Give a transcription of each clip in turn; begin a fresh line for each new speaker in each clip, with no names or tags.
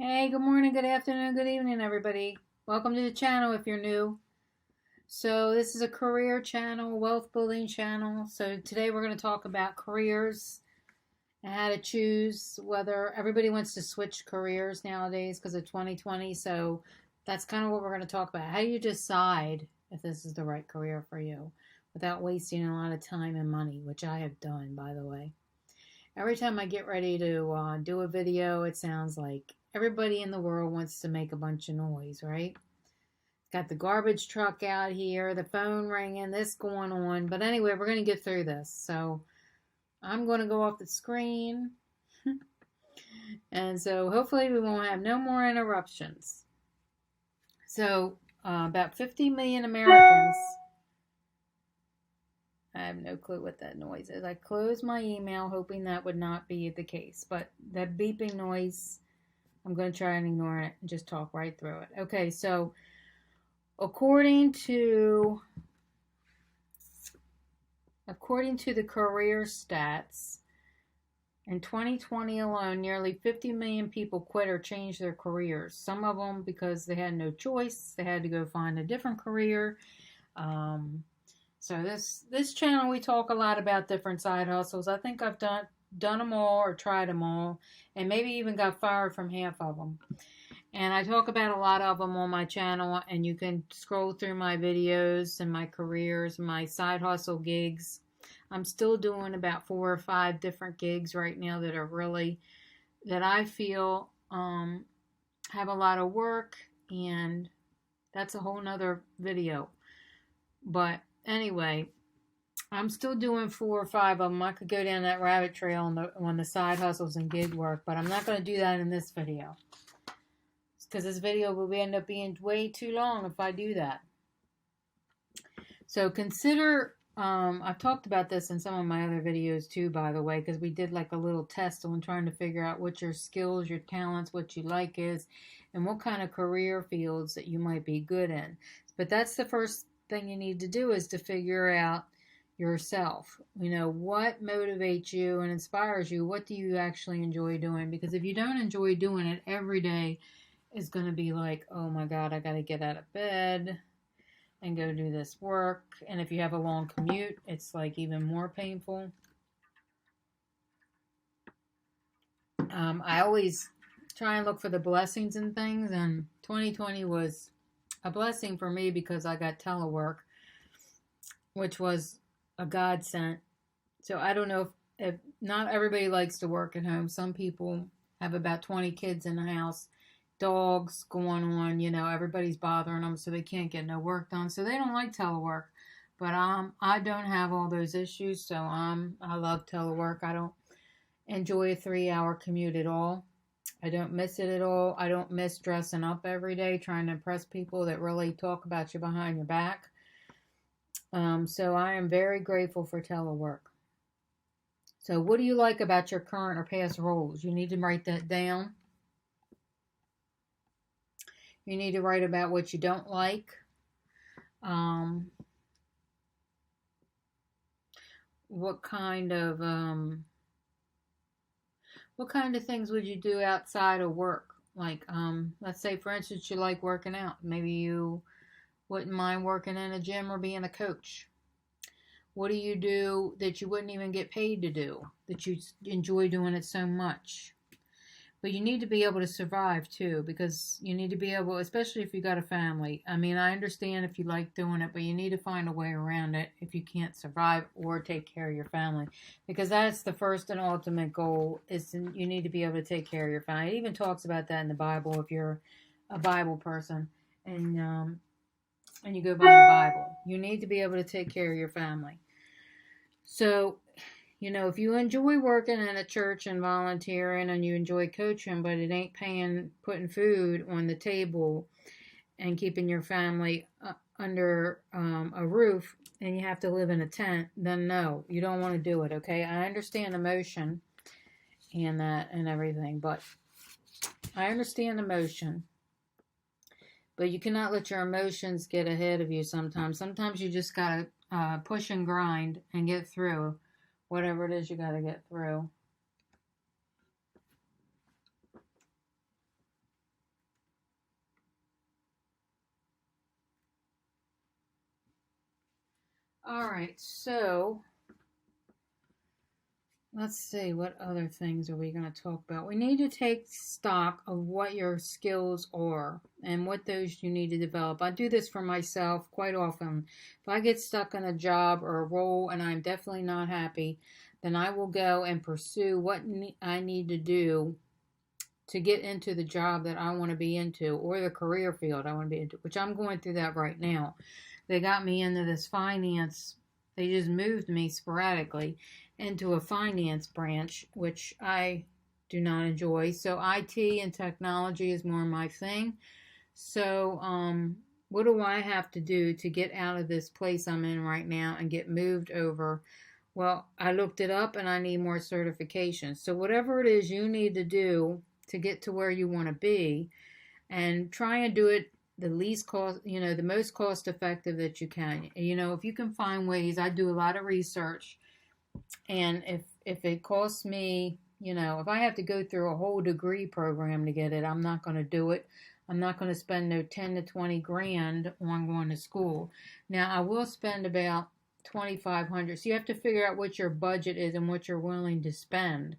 Hey, good morning, good afternoon, good evening, everybody. Welcome to the channel if you're new. So, this is a career channel, wealth building channel. So, today we're going to talk about careers and how to choose whether everybody wants to switch careers nowadays because of 2020. So, that's kind of what we're going to talk about. How do you decide if this is the right career for you without wasting a lot of time and money, which I have done, by the way. Every time I get ready to do a video, it sounds like everybody in the world wants to make a bunch of noise, right? Got the garbage truck out here, the phone ringing, this going on. But anyway, we're going to get through this. So I'm going to go off the screen. And so hopefully we won't have no more interruptions. So about 50 million Americans. I have no clue what that noise is. I closed my email hoping that would not be the case. But that beeping noise, I'm going to try and ignore it and just talk right through it. Okay, so according to the career stats, in 2020 alone, nearly 50 million people quit or changed their careers. Some of them because they had no choice. They had to go find a different career. So this channel, we talk a lot about different side hustles. I think I've done them all or tried them all, and maybe even got fired from half of them. And I talk about a lot of them on my channel, and you can scroll through my videos and my careers, my side hustle gigs. I'm still doing about 4 or 5 different gigs right now that are really, that I feel have a lot of work, and that's a whole nother video. But anyway, I'm still doing 4 or 5 of them. I could go down that rabbit trail on the side hustles and gig work, but I'm not going to do that in this video. Because this video will end up being way too long if I do that. So consider, I've talked about this in some of my other videos too, by the way, because we did like a little test on trying to figure out what your skills, your talents, what you like is, and what kind of career fields that you might be good in. But that's the first thing you need to do, is to figure out yourself. You know, what motivates you and inspires you? What do you actually enjoy doing? Because if you don't enjoy doing it every day, it's going to be like, oh my God, I got to get out of bed and go do this work. And if you have a long commute, it's like even more painful. I always try and look for the blessings in things, and 2020 was a blessing for me because I got telework, which was a godsend. So I don't know if not everybody likes to work at home. Some people have about 20 kids in the house, dogs going on, you know, everybody's bothering them, so they can't get no work done. So they don't like telework. But I don't have all those issues, so I love telework. I don't enjoy a 3-hour commute at all. I don't miss it at all. I don't miss dressing up every day, trying to impress people that really talk about you behind your back. So I am very grateful for telework. So what do you like about your current or past roles? You need to write that down. You need to write about what you don't like. What kind of things would you do outside of work? Like, let's say, for instance, you like working out. Maybe you wouldn't mind working in a gym or being a coach. What do you do that you wouldn't even get paid to do, that you enjoy doing it so much? But you need to be able to survive too, because you need to be able, especially if you got a family. I mean, I understand if you like doing it, but you need to find a way around it if you can't survive or take care of your family, because that's the first and ultimate goal. You need to be able to take care of your family. It even talks about that in the Bible if you're a Bible person and you go by the Bible. You need to be able to take care of your family. So, you know, if you enjoy working in a church and volunteering and you enjoy coaching, but it ain't putting food on the table and keeping your family under a roof, and you have to live in a tent, then no, you don't want to do it, okay? I understand emotion and that and everything, but I understand emotion. But you cannot let your emotions get ahead of you sometimes. Sometimes you just got to push and grind and get through whatever it is you got to get through. All right, so let's see, what other things are we going to talk about? We need to take stock of what your skills are and what those you need to develop. I do this for myself quite often. If I get stuck in a job or a role and I'm definitely not happy, then I will go and pursue what I need to do to get into the job that I want to be into or the career field I want to be into, which I'm going through that right now. They got me into this finance. They just moved me sporadically into a finance branch, which I do not enjoy. So IT and technology is more my thing. So, what do I have to do to get out of this place I'm in right now and get moved over? Well, I looked it up and I need more certifications. So, whatever it is you need to do to get to where you want to be, and try and do it the least cost, the most cost effective that you can. If you can find ways, I do a lot of research, and if it costs me, if I have to go through a whole degree program to get it, I'm not going to do it. I'm not going to spend no 10 to 20 grand on going to school. Now, I will spend about 2,500. So you have to figure out what your budget is and what you're willing to spend.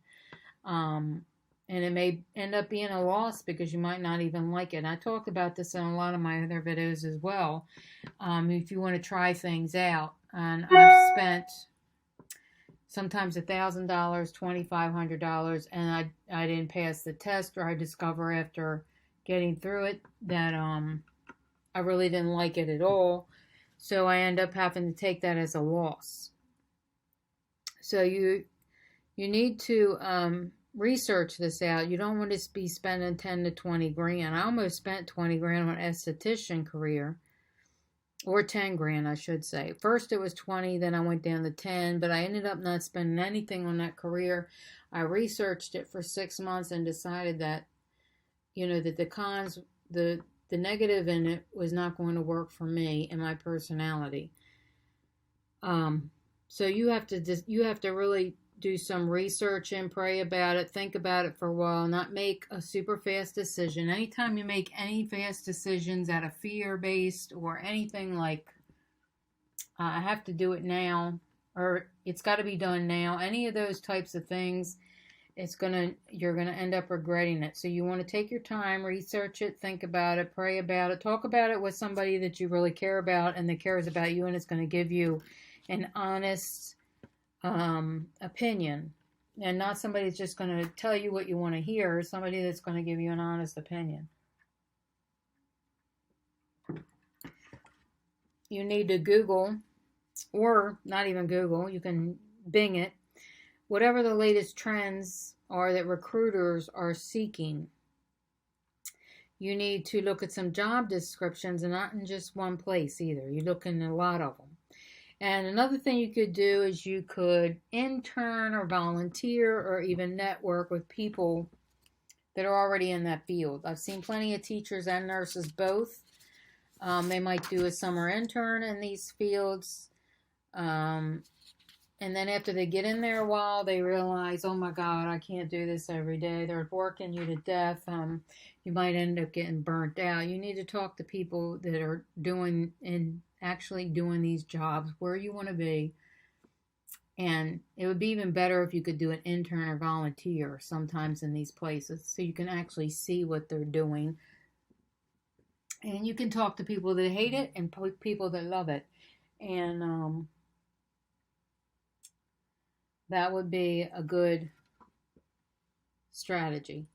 And it may end up being a loss because you might not even like it. And I talk about this in a lot of my other videos as well. If you want to try things out. And I've spent sometimes $1,000, $2,500, and I didn't pass the test, or I discover after getting through it that I really didn't like it at all. So I end up having to take that as a loss. So you need to research this out. You don't want to be spending 10 to 20 grand. I almost spent 20 grand on an esthetician career, or 10 grand, I should say. First it was 20, then I went down to 10, but I ended up not spending anything on that career. I researched it for 6 months and decided that, that the cons, the negative in it was not going to work for me and my personality. So you have to really do some research and pray about it, think about it for a while, not make a super fast decision. Anytime you make any fast decisions out of fear-based or anything like, I have to do it now, or it's got to be done now, any of those types of things, you're gonna end up regretting it. So you want to take your time, research it, think about it, pray about it, talk about it with somebody that you really care about and that cares about you, and it's going to give you an honest opinion, and not somebody that's just going to tell you what you want to hear, somebody that's going to give you an honest opinion. You need to Google, or not even Google, you can Bing it, whatever the latest trends are that recruiters are seeking. You need to look at some job descriptions, and not in just one place either. You look in a lot of them. And another thing you could do is you could intern or volunteer or even network with people that are already in that field. I've seen plenty of teachers and nurses both. They might do a summer intern in these fields. And then after they get in there a while, they realize, oh my God, I can't do this every day. They're working you to death. You might end up getting burnt out. You need to talk to people that are actually doing these jobs where you want to be. And it would be even better if you could do an intern or volunteer sometimes in these places, so you can actually see what they're doing. And you can talk to people that hate it and people that love it. And that would be a good strategy.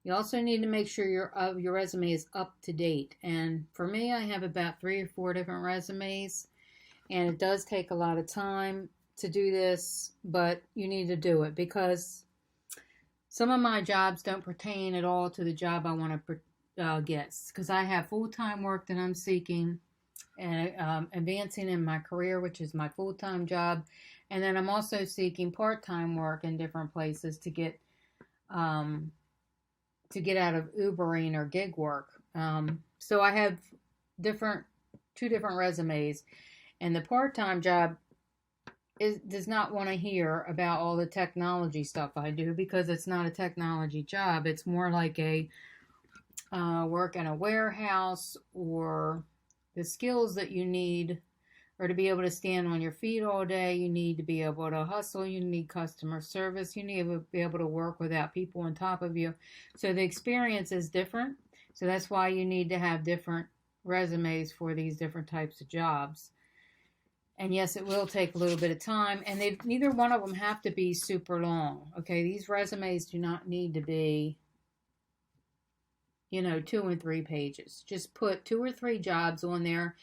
You also need to make sure your resume is up to date. And for me, I have about 3 or 4 different resumes. And it does take a lot of time to do this, but you need to do it because some of my jobs don't pertain at all to the job I want to get. Because I have full-time work that I'm seeking and advancing in my career, which is my full-time job. And then I'm also seeking part-time work in different places to get out of Ubering or gig work. So I have 2 different resumes, and the part-time job does not want to hear about all the technology stuff I do because it's not a technology job. It's more like a work in a warehouse, or the skills that you need or to be able to stand on your feet all day. You need to be able to hustle. You need customer service. You need to be able to work without people on top of you. So the experience is different. So that's why you need to have different resumes for these different types of jobs. And yes, it will take a little bit of time, and neither one of them have to be super long. Okay, these resumes do not need to be, 2 and 3 pages. Just put 2 or 3 jobs on there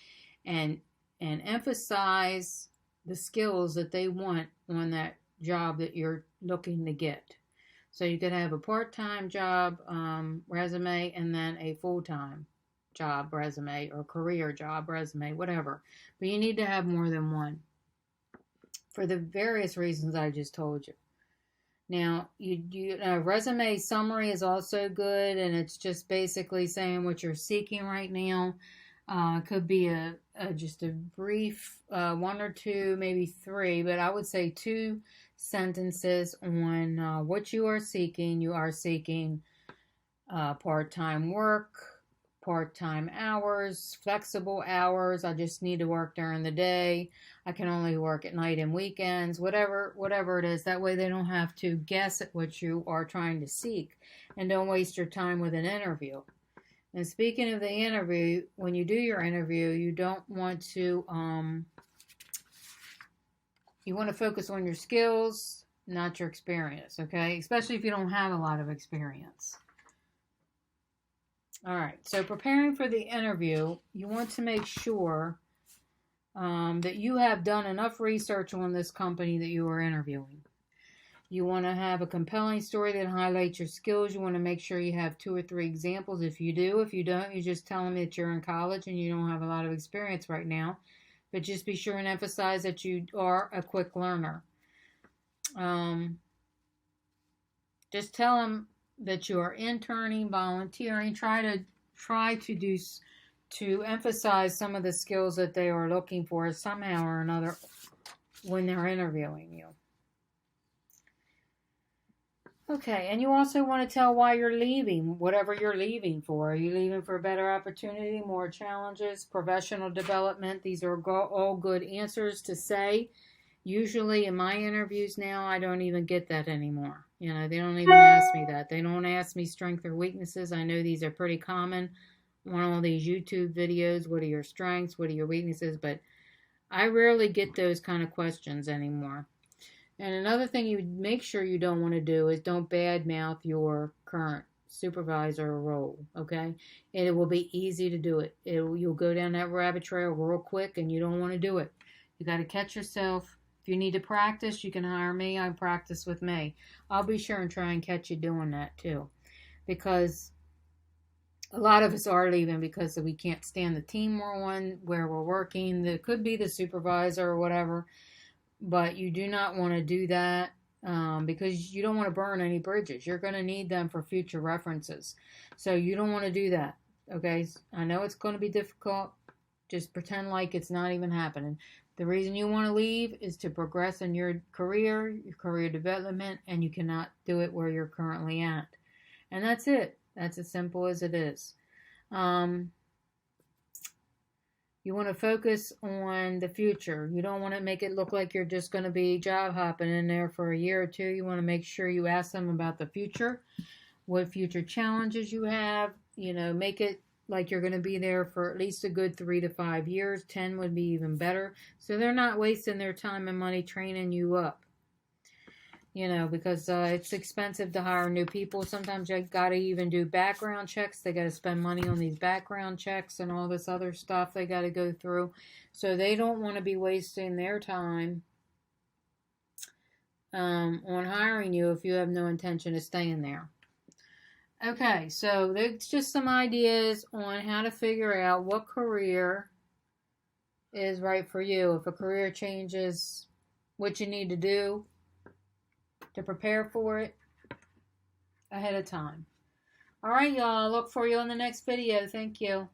and emphasize the skills that they want on that job that you're looking to get. So you could have a part-time job resume and then a full-time job resume or career job resume, whatever. But you need to have more than one for the various reasons I just told you. Now, resume summary is also good, and it's just basically saying what you're seeking right now. Could be just a brief 1 or 2, maybe 3, but I would say 2 sentences on what you are seeking. You are seeking part-time work, part-time hours, flexible hours. I just need to work during the day. I can only work at night and weekends, whatever it is. That way they don't have to guess at what you are trying to seek, and don't waste your time with an interview. And speaking of the interview, when you do your interview, you don't want to, you want to focus on your skills, not your experience, okay? Especially if you don't have a lot of experience. All right, so preparing for the interview, you want to make sure that you have done enough research on this company that you are interviewing. You want to have a compelling story that highlights your skills. You want to make sure you have 2 or 3 examples. If you do, if you don't, you just tell them that you're in college and you don't have a lot of experience right now. But just be sure and emphasize that you are a quick learner. Just tell them that you are interning, volunteering. Try to emphasize some of the skills that they are looking for somehow or another when they're interviewing you. Okay, and you also want to tell why you're leaving, whatever you're leaving for. Are you leaving for a better opportunity, more challenges, professional development? These are all good answers to say. Usually in my interviews now, I don't even get that anymore. They don't even ask me that. They don't ask me strengths or weaknesses. I know these are pretty common on all these YouTube videos. What are your strengths? What are your weaknesses? But I rarely get those kind of questions anymore. And another thing you make sure you don't want to do is don't badmouth your current supervisor or role, okay? And it will be easy to do it. You'll go down that rabbit trail real quick, and you don't want to do it. You got to catch yourself. If you need to practice, you can hire me. I practice with me. I'll be sure and try and catch you doing that too, because a lot of us are leaving because we can't stand the team we're on, where we're working. It could be the supervisor or whatever. But you do not want to do that because you don't want to burn any bridges. You're going to need them for future references. So you don't want to do that, okay? I know it's going to be difficult. Just pretend like it's not even happening. The reason you want to leave is to progress in your career development, and you cannot do it where you're currently at. And that's it. That's as simple as it is. You want to focus on the future. You don't want to make it look like you're just going to be job hopping in there for a year or 2. You want to make sure you ask them about the future, what future challenges you have. Make it like you're going to be there for at least a good 3 to 5 years. 10 would be even better. So they're not wasting their time and money training you up. Because it's expensive to hire new people. Sometimes you got to even do background checks. They got to spend money on these background checks and all this other stuff they got to go through. So they don't want to be wasting their time on hiring you if you have no intention of staying there. Okay, so there's just some ideas on how to figure out what career is right for you. If a career changes, what you need to do to prepare for it ahead of time. All right, y'all. Look for you on the next video. Thank you.